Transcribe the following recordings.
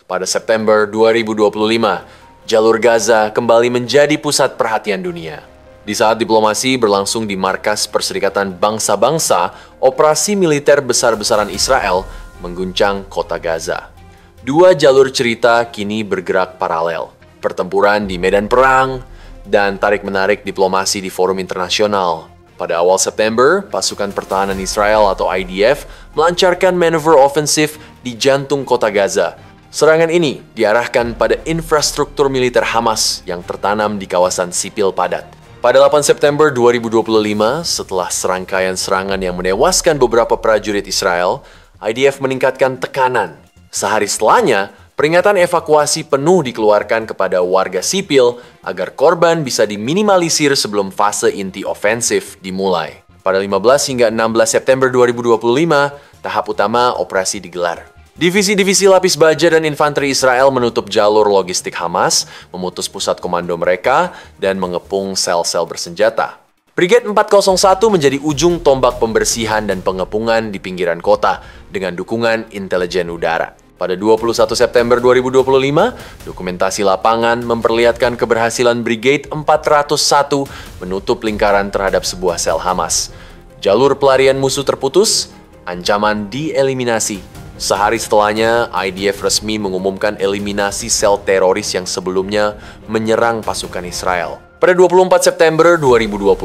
Pada September 2025, jalur Gaza kembali menjadi pusat perhatian dunia. Di saat diplomasi berlangsung di markas Perserikatan Bangsa-Bangsa, operasi militer besar-besaran Israel mengguncang kota Gaza. Dua jalur cerita kini bergerak paralel. Pertempuran di medan perang dan tarik-menarik diplomasi di forum internasional. Pada awal September, pasukan pertahanan Israel atau IDF melancarkan manuver ofensif di jantung kota Gaza. Serangan ini diarahkan pada infrastruktur militer Hamas yang tertanam di kawasan sipil padat. Pada 8 September 2025, setelah serangkaian serangan yang menewaskan beberapa prajurit Israel, IDF meningkatkan tekanan. Sehari setelahnya, peringatan evakuasi penuh dikeluarkan kepada warga sipil agar korban bisa diminimalisir sebelum fase inti ofensif dimulai. Pada 15 hingga 16 September 2025, tahap utama operasi digelar. Divisi-divisi lapis baja dan infanteri Israel menutup jalur logistik Hamas, memutus pusat komando mereka, dan mengepung sel-sel bersenjata. Brigade 401 menjadi ujung tombak pembersihan dan pengepungan di pinggiran kota dengan dukungan intelijen udara. Pada 21 September 2025, dokumentasi lapangan memperlihatkan keberhasilan Brigade 401 menutup lingkaran terhadap sebuah sel Hamas. Jalur pelarian musuh terputus, ancaman dieliminasi. Sehari setelahnya, IDF resmi mengumumkan eliminasi sel teroris yang sebelumnya menyerang pasukan Israel. Pada 24 September 2025,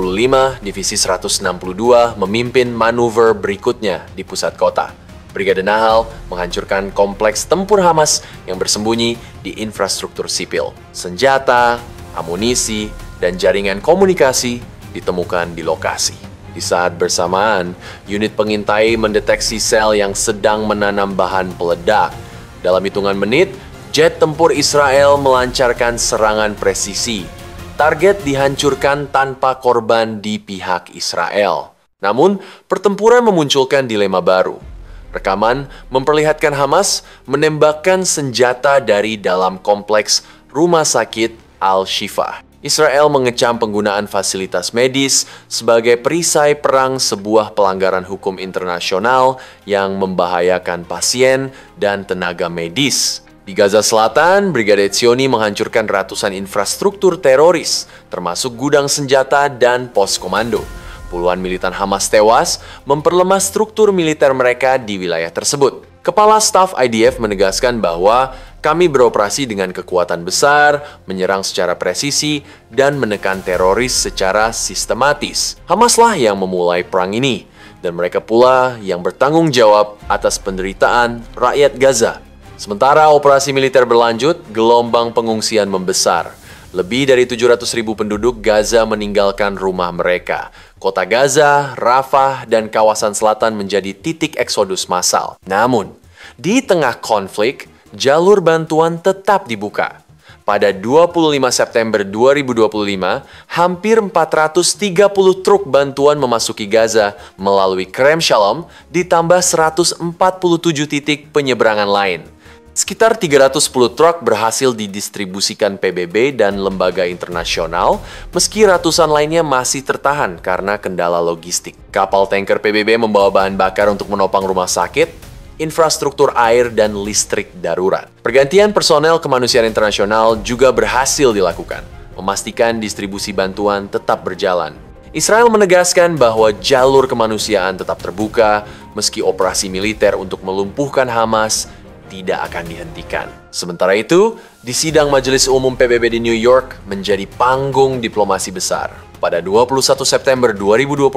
Divisi 162 memimpin manuver berikutnya di pusat kota. Brigade Nahal menghancurkan kompleks tempur Hamas yang bersembunyi di infrastruktur sipil. Senjata, amunisi, dan jaringan komunikasi ditemukan di lokasi. Di saat bersamaan, unit pengintai mendeteksi sel yang sedang menanam bahan peledak. Dalam hitungan menit, jet tempur Israel melancarkan serangan presisi. Target dihancurkan tanpa korban di pihak Israel. Namun, pertempuran memunculkan dilema baru. Rekaman memperlihatkan Hamas menembakkan senjata dari dalam kompleks rumah sakit Al-Shifa. Israel mengecam penggunaan fasilitas medis sebagai perisai perang, sebuah pelanggaran hukum internasional yang membahayakan pasien dan tenaga medis. Di Gaza Selatan, Brigade Etzioni menghancurkan ratusan infrastruktur teroris, termasuk gudang senjata dan pos komando. Puluhan militan Hamas tewas, memperlemah struktur militer mereka di wilayah tersebut. Kepala Staf IDF menegaskan bahwa kami beroperasi dengan kekuatan besar, menyerang secara presisi, dan menekan teroris secara sistematis. Hamaslah yang memulai perang ini, dan mereka pula yang bertanggung jawab atas penderitaan rakyat Gaza. Sementara operasi militer berlanjut, gelombang pengungsian membesar. Lebih dari 700.000 penduduk Gaza meninggalkan rumah mereka. Kota Gaza, Rafah, dan kawasan selatan menjadi titik eksodus massal. Namun, di tengah konflik, jalur bantuan tetap dibuka. Pada 25 September 2025, hampir 430 truk bantuan memasuki Gaza melalui Kerem Shalom, ditambah 147 titik penyeberangan lain. Sekitar 310 truk berhasil didistribusikan PBB dan lembaga internasional, meski ratusan lainnya masih tertahan karena kendala logistik. Kapal tanker PBB membawa bahan bakar untuk menopang rumah sakit, infrastruktur air, dan listrik darurat. Pergantian personel kemanusiaan internasional juga berhasil dilakukan, memastikan distribusi bantuan tetap berjalan. Israel menegaskan bahwa jalur kemanusiaan tetap terbuka, meski operasi militer untuk melumpuhkan Hamas tidak akan dihentikan. Sementara itu, di sidang Majelis Umum PBB di New York menjadi panggung diplomasi besar. Pada 21 September 2025,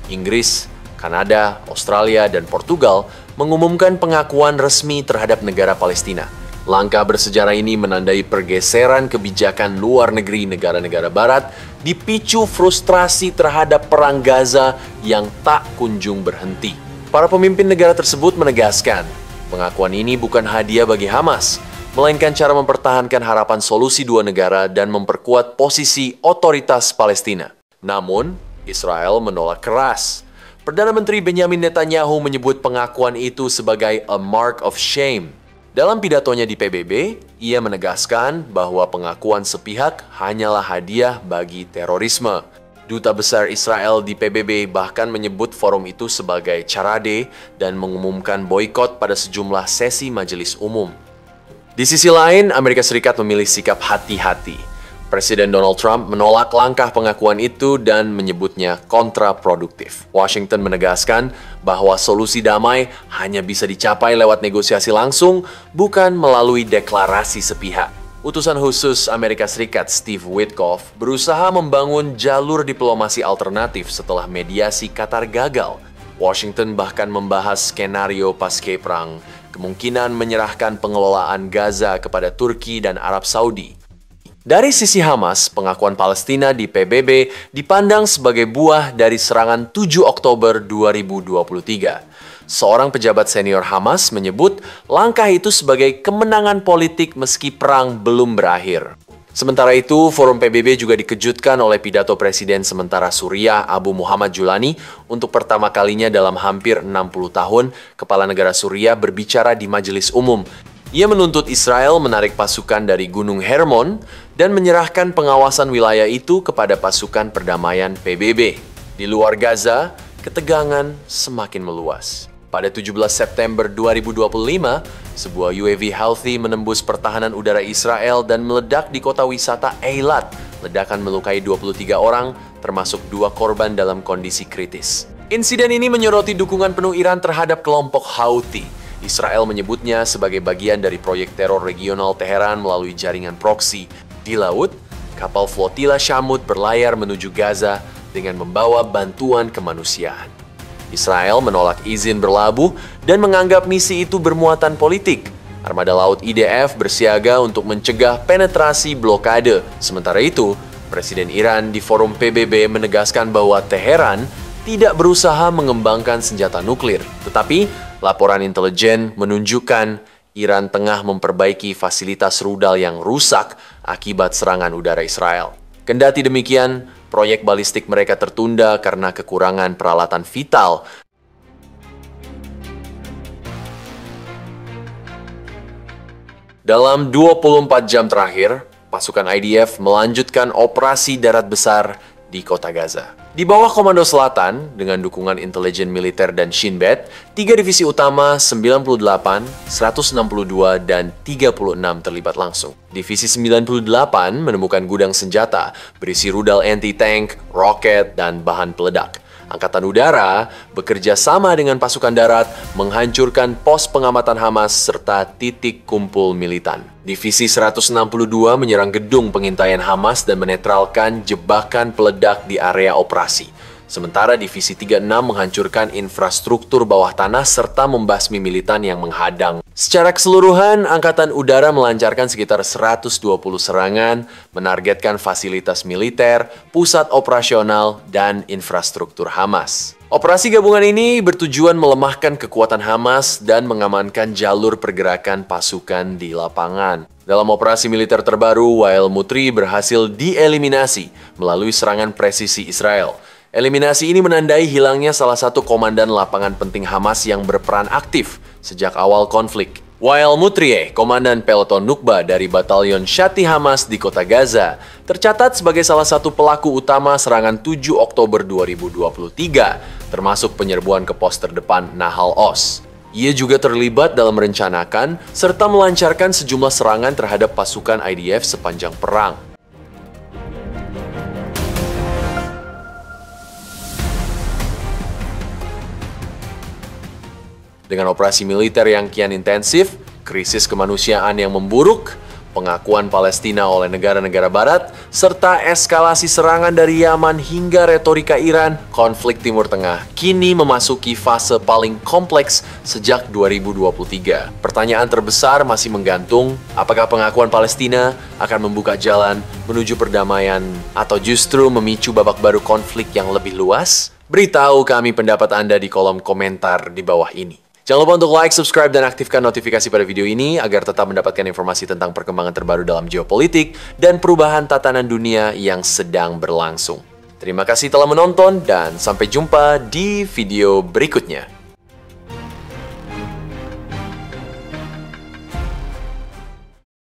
Inggris, Kanada, Australia, dan Portugal mengumumkan pengakuan resmi terhadap negara Palestina. Langkah bersejarah ini menandai pergeseran kebijakan luar negeri negara-negara barat dipicu frustrasi terhadap perang Gaza yang tak kunjung berhenti. Para pemimpin negara tersebut menegaskan, pengakuan ini bukan hadiah bagi Hamas, melainkan cara mempertahankan harapan solusi dua negara dan memperkuat posisi otoritas Palestina. Namun, Israel menolak keras. Perdana Menteri Benjamin Netanyahu menyebut pengakuan itu sebagai a mark of shame. Dalam pidatonya di PBB, ia menegaskan bahwa pengakuan sepihak hanyalah hadiah bagi terorisme. Duta Besar Israel di PBB bahkan menyebut forum itu sebagai carade dan mengumumkan boikot pada sejumlah sesi majelis umum. Di sisi lain, Amerika Serikat memilih sikap hati-hati. Presiden Donald Trump menolak langkah pengakuan itu dan menyebutnya kontraproduktif. Washington menegaskan bahwa solusi damai hanya bisa dicapai lewat negosiasi langsung, bukan melalui deklarasi sepihak. Utusan khusus Amerika Serikat Steve Witkoff berusaha membangun jalur diplomasi alternatif setelah mediasi Qatar gagal. Washington bahkan membahas skenario pasca perang, kemungkinan menyerahkan pengelolaan Gaza kepada Turki dan Arab Saudi. Dari sisi Hamas, pengakuan Palestina di PBB dipandang sebagai buah dari serangan 7 Oktober 2023. Seorang pejabat senior Hamas menyebut langkah itu sebagai kemenangan politik meski perang belum berakhir. Sementara itu, Forum PBB juga dikejutkan oleh pidato Presiden sementara Suriah Abu Muhammad Julani untuk pertama kalinya dalam hampir 60 tahun, kepala negara Suriah berbicara di majelis umum. Ia menuntut Israel menarik pasukan dari Gunung Hermon dan menyerahkan pengawasan wilayah itu kepada pasukan perdamaian PBB. Di luar Gaza, ketegangan semakin meluas. Pada 17 September 2025, sebuah UAV Houthi menembus pertahanan udara Israel dan meledak di kota wisata Eilat. Ledakan melukai 23 orang, termasuk 2 korban dalam kondisi kritis. Insiden ini menyoroti dukungan penuh Iran terhadap kelompok Houthi. Israel menyebutnya sebagai bagian dari proyek teror regional Teheran melalui jaringan proksi. Di laut, kapal flotila Shamut berlayar menuju Gaza dengan membawa bantuan kemanusiaan. Israel menolak izin berlabuh dan menganggap misi itu bermuatan politik. Armada Laut IDF bersiaga untuk mencegah penetrasi blokade. Sementara itu, Presiden Iran di Forum PBB menegaskan bahwa Teheran tidak berusaha mengembangkan senjata nuklir. Tetapi, laporan intelijen menunjukkan Iran tengah memperbaiki fasilitas rudal yang rusak akibat serangan udara Israel. Kendati demikian, proyek balistik mereka tertunda karena kekurangan peralatan vital. Dalam 24 jam terakhir, pasukan IDF melanjutkan operasi darat besar di kota Gaza. Di bawah Komando Selatan, dengan dukungan intelijen militer dan Shin Bet, 3 divisi utama 98, 162, dan 36 terlibat langsung. Divisi 98 menemukan gudang senjata berisi rudal anti-tank, roket, dan bahan peledak. Angkatan Udara bekerja sama dengan pasukan darat menghancurkan pos pengamatan Hamas serta titik kumpul militan. Divisi 162 menyerang gedung pengintaian Hamas dan menetralkan jebakan peledak di area operasi. Sementara Divisi 36 menghancurkan infrastruktur bawah tanah serta membasmi militan yang menghadang. Secara keseluruhan, Angkatan Udara melancarkan sekitar 120 serangan, menargetkan fasilitas militer, pusat operasional, dan infrastruktur Hamas. Operasi gabungan ini bertujuan melemahkan kekuatan Hamas dan mengamankan jalur pergerakan pasukan di lapangan. Dalam operasi militer terbaru, Wael Mutri berhasil dieliminasi melalui serangan presisi Israel. Eliminasi ini menandai hilangnya salah satu komandan lapangan penting Hamas yang berperan aktif sejak awal konflik. Wael Mutrie, komandan peloton Nukba dari batalion Shati Hamas di kota Gaza, tercatat sebagai salah satu pelaku utama serangan 7 Oktober 2023, termasuk penyerbuan ke pos terdepan Nahal Oz. Ia juga terlibat dalam merencanakan serta melancarkan sejumlah serangan terhadap pasukan IDF sepanjang perang. Dengan operasi militer yang kian intensif, krisis kemanusiaan yang memburuk, pengakuan Palestina oleh negara-negara barat, serta eskalasi serangan dari Yaman hingga retorika Iran, konflik Timur Tengah kini memasuki fase paling kompleks sejak 2023. Pertanyaan terbesar masih menggantung, apakah pengakuan Palestina akan membuka jalan menuju perdamaian atau justru memicu babak baru konflik yang lebih luas? Beritahu kami pendapat Anda di kolom komentar di bawah ini. Jangan lupa untuk like, subscribe, dan aktifkan notifikasi pada video ini agar tetap mendapatkan informasi tentang perkembangan terbaru dalam geopolitik dan perubahan tatanan dunia yang sedang berlangsung. Terima kasih telah menonton dan sampai jumpa di video berikutnya.